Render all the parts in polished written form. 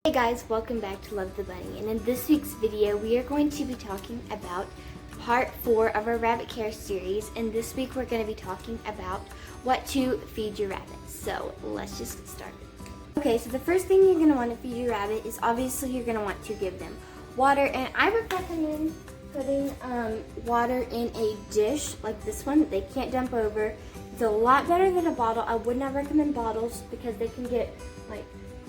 Hey guys, welcome back to Love the Bunny, and in this week's video we are going to be talking about part 4 of our rabbit care series, and this week we're going to be talking about what to feed your rabbits. So let's just get started. Okay, so the first thing you're going to want to feed your rabbit is obviously you're going to want to give them water, and I would recommend putting water in a dish like this one that they can't dump over. It's a lot better than a bottle. I would not recommend bottles because they can get like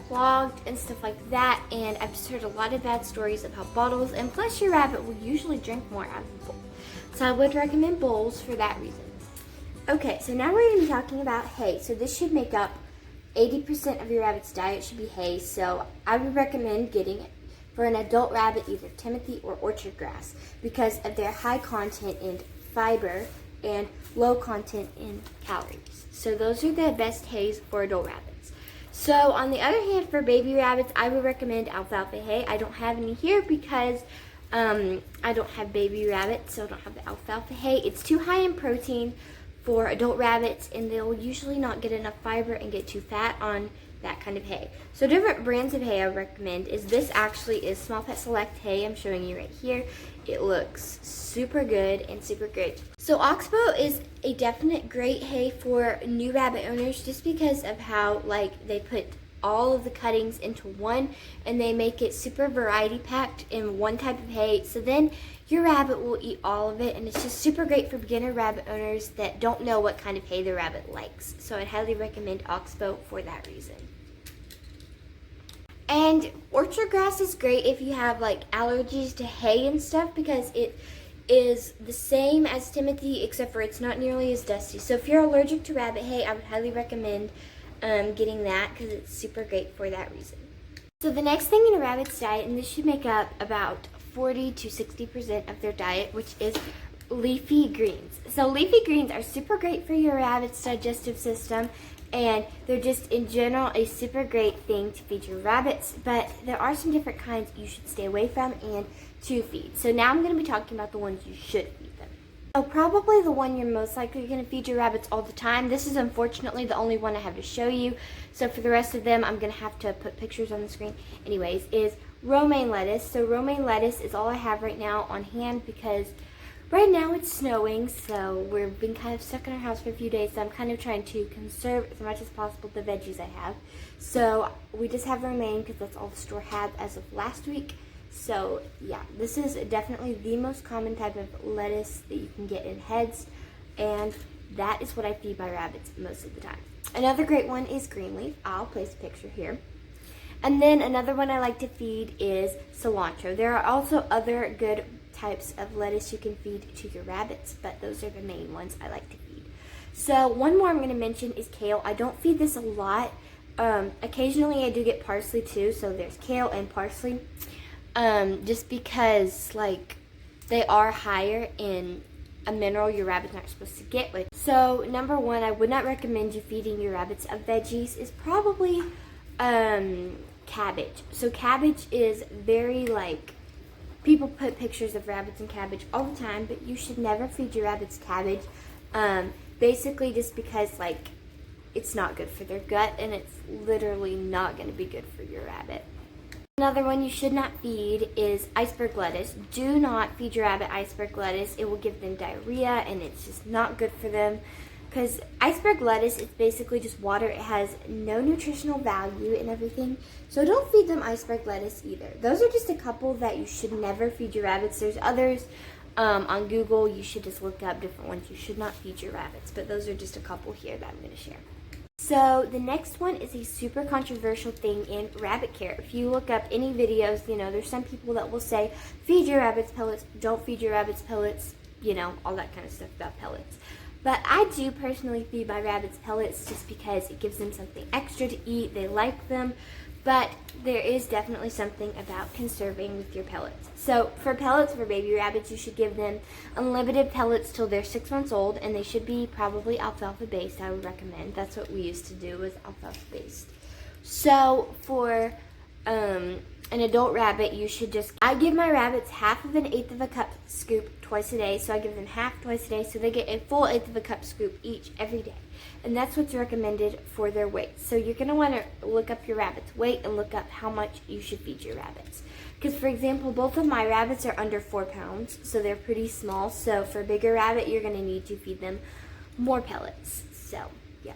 clogged and stuff like that, and I've just heard a lot of bad stories about bottles, and plus your rabbit will usually drink more out of a bowl. So I would recommend bowls for that reason. Okay, so now we're going to be talking about hay. So this should make up 80% of your rabbit's diet should be hay, so I would recommend getting it for an adult rabbit either Timothy or orchard grass because of their high content in fiber and low content in calories. So those are the best hays for adult rabbits. So on the other hand, for baby rabbits, I would recommend alfalfa hay. I don't have any here because I don't have baby rabbits, so I don't have the alfalfa hay. It's too high in protein for adult rabbits, and they'll usually not get enough fiber and get too fat on that kind of hay. So different brands of hay I would recommend is this actually is Small Pet Select hay. I'm showing you right here. It looks super good and super great. So Oxbow is a definite great hay for new rabbit owners just because of how like they put all of the cuttings into one and they make it super variety packed in one type of hay. So then your rabbit will eat all of it, and it's just super great for beginner rabbit owners that don't know what kind of hay the rabbit likes. So I'd highly recommend Oxbow for that reason. And orchard grass is great if you have like allergies to hay and stuff because it is the same as Timothy except for it's not nearly as dusty. So if you're allergic to rabbit hay, I would highly recommend getting that because it's super great for that reason. So the next thing in a rabbit's diet, and this should make up about 40 to 60% of their diet, which is leafy greens. So leafy greens are super great for your rabbit's digestive system, and they're just in general a super great thing to feed your rabbits, but there are some different kinds you should stay away from and to feed. So now I'm going to be talking about the ones you should feed them. So probably the one you're most likely going to feed your rabbits all the time, this is unfortunately the only one I have to show you, so for the rest of them I'm going to have to put pictures on the screen anyways, is romaine lettuce. So romaine lettuce is all I have right now on hand because right now it's snowing, so we've been kind of stuck in our house for a few days, so I'm kind of trying to conserve as much as possible the veggies I have. So we just have romaine because that's all the store had as of last week. So yeah, this is definitely the most common type of lettuce that you can get in heads, and that is what I feed my rabbits most of the time. Another great one is green leaf. I'll place a picture here. And then another one I like to feed is cilantro. There are also other good types of lettuce you can feed to your rabbits, but those are the main ones I like to feed. So one more I'm going to mention is kale. I don't feed this a lot. Occasionally I do get parsley too, so there's kale and parsley. Just because like they are higher in a mineral your rabbits aren't supposed to get with. So number one, I would not recommend you feeding your rabbits of veggies is probably cabbage. So cabbage is very like, people put pictures of rabbits and cabbage all the time, but you should never feed your rabbits cabbage. Basically just because like it's not good for their gut, and it's literally not going to be good for your rabbit. Another one you should not feed is iceberg lettuce. Do not feed your rabbit iceberg lettuce. It will give them diarrhea, and it's just not good for them. Because iceberg lettuce is basically just water. It has no nutritional value and everything. So don't feed them iceberg lettuce either. Those are just a couple that you should never feed your rabbits. There's others on Google. You should just look up different ones you should not feed your rabbits. But those are just a couple here that I'm going to share. So the next one is a super controversial thing in rabbit care. If you look up any videos, you know, there's some people that will say, feed your rabbits pellets, don't feed your rabbits pellets, you know, all that kind of stuff about pellets. But I do personally feed my rabbits pellets just because it gives them something extra to eat. They like them. But there is definitely something about conserving with your pellets. So for pellets for baby rabbits, you should give them unlimited pellets till they're 6 months old, and they should be probably alfalfa based, I would recommend. That's what we used to do, was alfalfa based. So for an adult rabbit, you should just, I give my rabbits half of an eighth of a cup scoop twice a day. So I give them half twice a day, so they get a full eighth of a cup scoop each every day. And that's what's recommended for their weight. So you're going to want to look up your rabbit's weight and look up how much you should feed your rabbits. Because, for example, both of my rabbits are under 4 pounds, so they're pretty small. So for a bigger rabbit, you're going to need to feed them more pellets. So, yeah.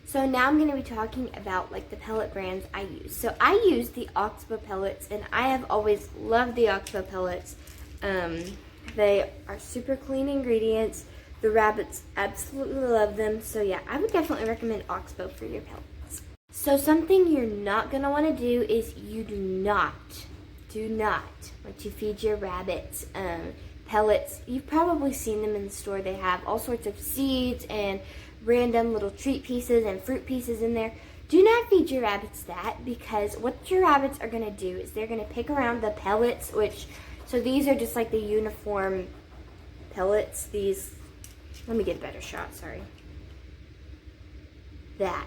So now I'm going to be talking about like the pellet brands I use. So I use the Oxbow pellets, and I have always loved the Oxbow pellets. They are super clean ingredients. The rabbits absolutely love them. So yeah, I would definitely recommend Oxbow for your pellets. So something you're not going to want to do is you do not want to feed your rabbits pellets. You've probably seen them in the store. They have all sorts of seeds and random little treat pieces and fruit pieces in there. Do not feed your rabbits that, because what your rabbits are going to do is they're going to pick around the pellets, so these are just like the uniform pellets. These, let me get a better shot, sorry. That.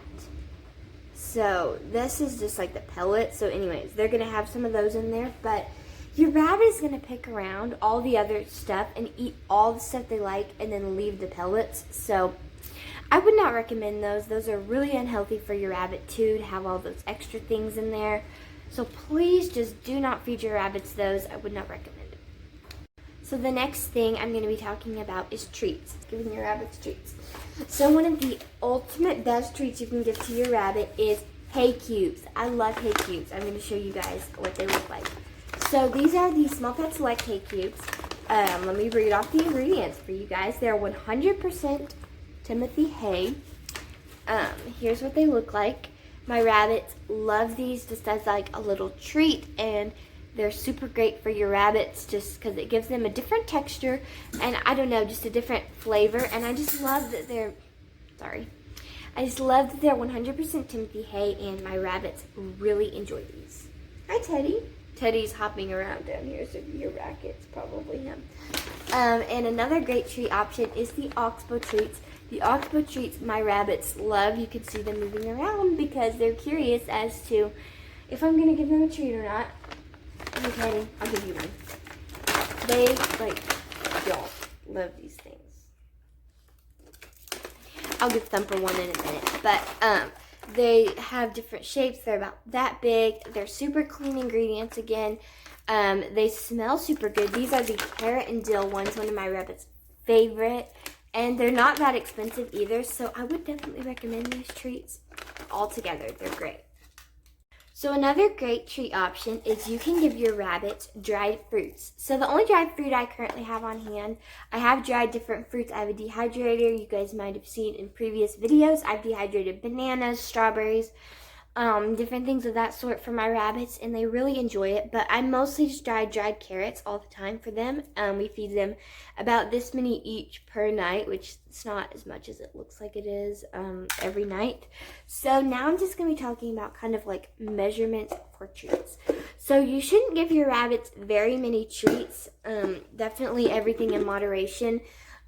So this is just like the pellets. So anyways, they're going to have some of those in there, but your rabbit is going to pick around all the other stuff and eat all the stuff they like and then leave the pellets. So I would not recommend those. Those are really unhealthy for your rabbit too, to have all those extra things in there. So please just do not feed your rabbits those. I would not recommend it. So the next thing I'm going to be talking about is treats. Giving your rabbits treats. So one of the ultimate best treats you can give to your rabbit is hay cubes. I love hay cubes. I'm going to show you guys what they look like. So these are the Small Pet Select hay cubes. Let me read off the ingredients for you guys. They're 100% Timothy hay. Here's what they look like. My rabbits love these just as like a little treat, and they're super great for your rabbits just because it gives them a different texture and I don't know, just a different flavor. And I just love that they're, I just love that they're 100% Timothy hay, and my rabbits really enjoy these. Hi, Teddy. Teddy's hopping around down here, so if you hear rackets, probably him. And another great treat option is the Oxbow treats. The Oxbow treats my rabbits love. You can see them moving around because they're curious as to if I'm going to give them a treat or not. Hey, Teddy, I'll give you one. They, don't love these things. I'll give Thumper one in a minute. But, they have different shapes. They're about that big. They're super clean ingredients again. They smell super good. These are the carrot and dill ones, one of my rabbits' favorite. And they're not that expensive either, so I would definitely recommend these treats altogether. They're great. So another great treat option is you can give your rabbits dried fruits. So the only dried fruit I currently have on hand, I have dried different fruits. I have a dehydrator. You guys might have seen in previous videos. I've dehydrated bananas, strawberries, different things of that sort for my rabbits, and they really enjoy it. But I mostly just dried carrots all the time for them. We feed them about this many each per night, which it's not as much as it looks like it is every night. So now I'm just going to be talking about kind of like measurements for treats. So you shouldn't give your rabbits very many treats. Definitely everything in moderation.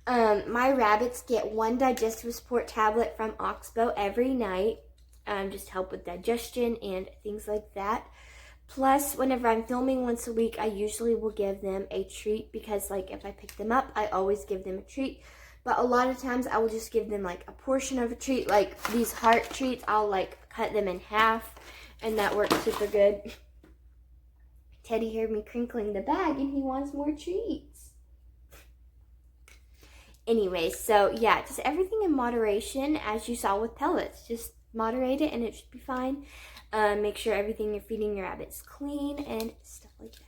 My rabbits get 1 digestive support tablet from Oxbow every night. Just help with digestion and things like that. Plus, whenever I'm filming once a week, I usually will give them a treat because, like, if I pick them up, I always give them a treat. But a lot of times, I will just give them, like, a portion of a treat. Like, these heart treats, I'll, like, cut them in half, and that works super good. Teddy heard me crinkling the bag, and he wants more treats. Anyway, so, yeah, just everything in moderation, as you saw with pellets. Just moderate it and it should be fine. Make sure everything you're feeding your rabbits is clean and stuff like that.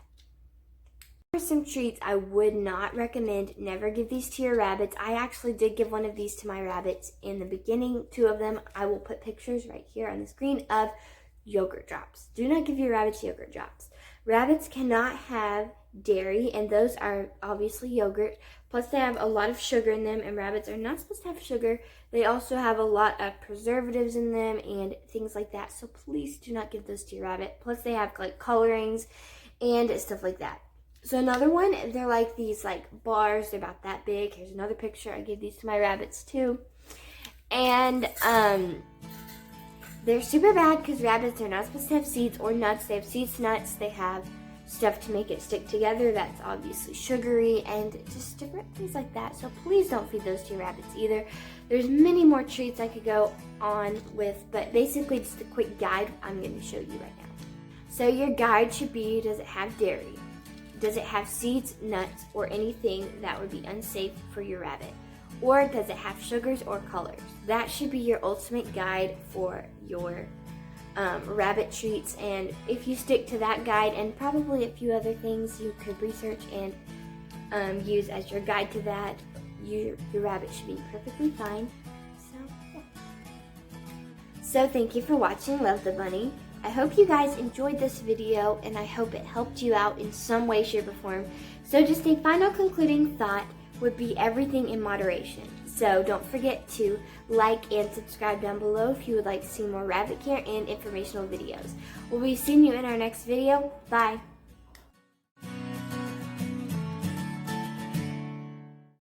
For some treats I would not recommend, never give these to your rabbits. I actually did give one of these to my rabbits in the beginning, 2 of them. I will put pictures right here on the screen of yogurt drops. Do not give your rabbits yogurt drops. Rabbits cannot have dairy, and those are obviously yogurt. Plus, they have a lot of sugar in them, and rabbits are not supposed to have sugar. They also have a lot of preservatives in them and things like that. So please do not give those to your rabbit. Plus, they have like colorings and stuff like that. So another one, they're like these like bars. They're about that big. Here's another picture. I gave these to my rabbits too. And they're super bad because rabbits are not supposed to have seeds or nuts. They have seeds, nuts. They have stuff to make it stick together that's obviously sugary, and just different things like that. So please don't feed those to your rabbits either. There's many more treats I could go on with, but basically just a quick guide I'm going to show you right now. So your guide should be, does it have dairy? Does it have seeds, nuts, or anything that would be unsafe for your rabbit? Or does it have sugars or colors? That should be your ultimate guide for your rabbit treats, and if you stick to that guide and probably a few other things you could research and use as your guide to that, your rabbit should be perfectly fine. So yeah. So thank you for watching Love the Bunny. I hope you guys enjoyed this video, and I hope it helped you out in some way, shape, or form. So just a final concluding thought would be everything in moderation. So don't forget to like and subscribe down below if you would like to see more rabbit care and informational videos. We'll be seeing you in our next video. Bye!